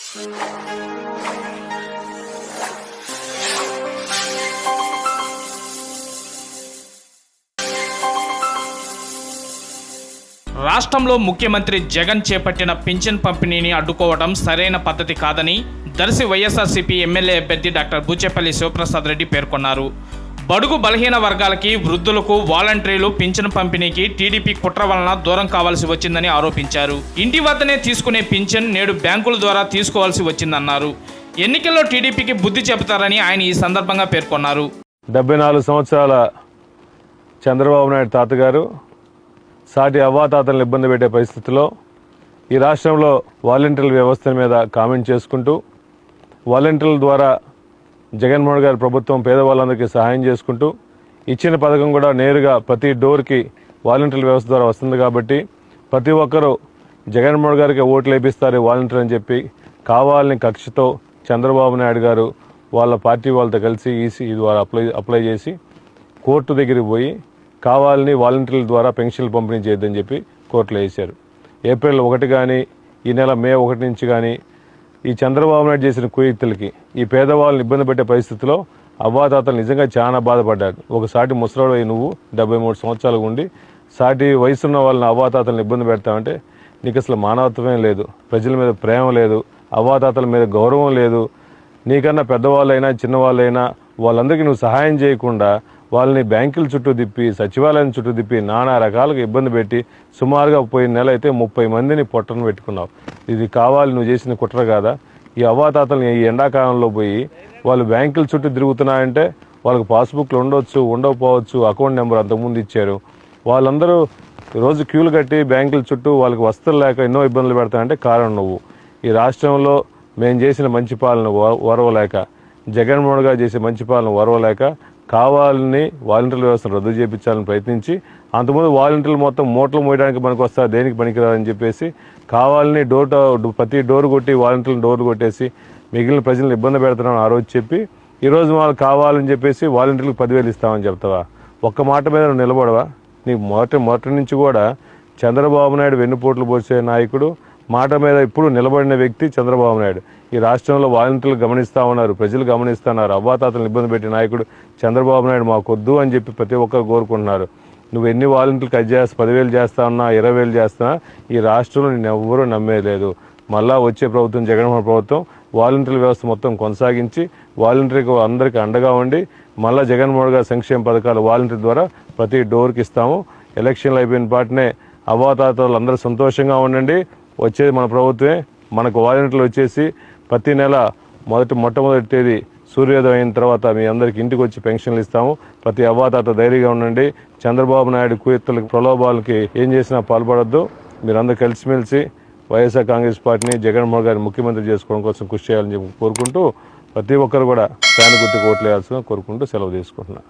రాష్ట్రంలో ముఖ్యమంత్రి జగన్ చేపట్టిన పింఛన్ పంపిణీని అడ్డుకోవడం సరైన పద్ధతి కాదని దర్శి వైఎస్ఆర్సీపీ ఎమ్మెల్యే అభ్యర్థి డాక్టర్ బూచేపల్లి శివప్రసాద్ రెడ్డి పేర్కొన్నారు. బడుగు బలహీన వర్గాలకి, వృద్ధులకు వాలంటీర్లు పింఛన్ పంపిణీకి టీడీపీ కుట్ర వలన దూరం కావాల్సి వచ్చిందని ఆరోపించారు. ఇంటి వద్దనే తీసుకునే పింఛన్ నేడు బ్యాంకుల ద్వారా తీసుకోవాల్సి వచ్చిందన్నారు. ఎన్నికల్లో టీడీపీకి బుద్ధి చెబుతారని ఆయన ఈ సందర్భంగా పేర్కొన్నారు. 74 సంవత్సరాల చంద్రబాబు నాయుడు తాతగారు సాటి అవ్వాతాతలను ఇబ్బంది పెట్టే పరిస్థితిలో ఈ రాష్ట్రంలో వాలంటీర్ల వ్యవస్థ మీద కామెంట్ చేసుకుంటూ వాలంటీర్ల ద్వారా జగన్మోహన్ గారి ప్రభుత్వం పేదవాళ్ళందరికీ సహాయం చేసుకుంటూ ఇచ్చిన పథకం కూడా నేరుగా ప్రతి డోర్కి వాలంటీర్ల వ్యవస్థ ద్వారా వస్తుంది కాబట్టి ప్రతి ఒక్కరూ జగన్మోహన్ గారికి ఓట్లు వేపిస్తారు వాలంటీర్ అని చెప్పి కావాలని కక్షతో చంద్రబాబు నాయుడు గారు వాళ్ళ పార్టీ వాళ్ళతో కలిసి ఈసీ ద్వారా అప్లై చేసి కోర్టు దగ్గరికి పోయి కావాలని వాలంటీర్ల ద్వారా పెన్షన్లు పంపిణీ చేయొద్దని చెప్పి కోర్టులో వేశారు. ఏప్రిల్ 1 కానీ ఈ నెల మే 1 నుంచి కానీ ఈ చంద్రబాబు నాయుడు చేసిన కుయుక్తులకి ఈ పేదవాళ్ళని ఇబ్బంది పెట్టే పరిస్థితిలో అవ్వాతాతలు నిజంగా చాలా బాధపడ్డారు. ఒకసాటి ముసలాడు నువ్వు 73 సంవత్సరాలు ఉండి సాటి వయసున్న వాళ్ళని అవ్వాతాతలను ఇబ్బంది పెడతామంటే నీకు అసలు మానవత్వమే లేదు, ప్రజల మీద ప్రేమ లేదు, అవ్వాతాతల మీద గౌరవం లేదు. నీకన్నా పెద్దవాళ్ళైనా చిన్నవాళ్ళైనా వాళ్ళందరికీ నువ్వు సహాయం చేయకుండా వాళ్ళని బ్యాంకుల చుట్టూ తిప్పి సచివాలయం చుట్టూ తిప్పి నానా రకాలుగా ఇబ్బంది పెట్టి సుమారుగా పోయిన నెల అయితే 30 మందిని పొట్టను పెట్టుకున్నావు. ఇది కావాలి నువ్వు చేసిన కుట్ర కాదా? ఈ అవ్వాతాతల్ని ఈ ఎండాకాలంలో పోయి వాళ్ళు బ్యాంకుల చుట్టూ తిరుగుతున్నాయంటే వాళ్ళకి పాస్బుక్లు ఉండొచ్చు, ఉండకపోవచ్చు, అకౌంట్ నెంబర్ అంతకుముందు ఇచ్చారు. వాళ్ళందరూ రోజు క్యూలు కట్టి బ్యాంకుల చుట్టూ వాళ్ళకి వస్తువులు లేక ఎన్నో ఇబ్బందులు పెడతాయంటే కారణం నువ్వు. ఈ రాష్ట్రంలో మేము చేసిన మంచి పాలన ఓర్వలేక, జగన్మోహన్ గారు చేసే మంచి పాలన ఓర్వలేక కావాలని వాలంటీర్ల వ్యవస్థను రద్దు చేయించాలని ప్రయత్నించి అంతకుముందు వాలంటీర్లు మొత్తం మూటలు మోయడానికి మనకు వస్తా దేనికి పనికిరాదని చెప్పేసి కావాలని ప్రతి డోర్ కొట్టి వాలంటీర్లను డోర్లు కొట్టేసి మిగిలిన ప్రజలను ఇబ్బంది పెడుతున్నామని ఆ రోజు చెప్పి ఈరోజు వాళ్ళు కావాలని చెప్పేసి వాలంటీర్లకు 10,000 ఇస్తామని చెప్తావా? ఒక్క మాట మీద నువ్వు నిలబడవా? నీకు మొదటి నుంచి కూడా చంద్రబాబు నాయుడు వెన్నుపోట్లు పోసే నాయకుడు, మాట మీద ఇప్పుడు నిలబడిన వ్యక్తి చంద్రబాబు నాయుడు. ఈ రాష్ట్రంలో వాలంటీర్లు గమనిస్తూ ఉన్నారు, ప్రజలు గమనిస్తున్నారు. అవ్వాతాతలను ఇబ్బంది పెట్టే నాయకుడు చంద్రబాబు నాయుడు మాకొద్దు అని చెప్పి ప్రతి ఒక్కరు కోరుకుంటున్నారు. నువ్వు ఎన్ని వాలంటీర్లకు 10,000 చేస్తా ఉన్నా, 20,000 చేస్తున్నా ఈ రాష్ట్రంలో నేను ఎవ్వరూ నమ్మేలేదు. మళ్ళా వచ్చే ప్రభుత్వం జగన్మోహన్ ప్రభుత్వం వాలంటీర్ల వ్యవస్థ మొత్తం కొనసాగించి వాలంటీర్కి అందరికీ అండగా ఉండి మళ్ళీ జగన్మోహన్ గారి సంక్షేమ పథకాలు వాలంటీర్ ద్వారా ప్రతి డోర్కి ఇస్తాము. ఎలక్షన్లు అయిపోయిన పాటనే అవ్వాతాతలు అందరూ సంతోషంగా ఉండండి. వచ్చేది మన ప్రభుత్వమే. మనకు వాలంటీర్లు వచ్చేసి ప్రతి నెల మొట్టమొదటి తేదీ సూర్యోదయం అయిన తర్వాత మీ అందరికి ఇంటికి వచ్చి పెన్షన్లు ఇస్తాము. ప్రతి అవ్వాతాత ధైర్యంగా ఉండండి. చంద్రబాబు నాయుడు కుయుక్తులకు ప్రలోభాలకి ఏం చేసినా పాల్పడొద్దు. మీరందరూ కలిసిమెలిసి వైఎస్ఆర్ కాంగ్రెస్ పార్టీని జగన్మోహన్ గారిని ముఖ్యమంత్రి చేసుకోవడం కోసం కృషి చేయాలని చెప్పి కోరుకుంటూ ప్రతి ఒక్కరు కూడా ఫ్యాన్ గుర్తుకు ఓట్లు వేయాల్సిన కోరుకుంటూ సెలవు తీసుకుంటున్నాను.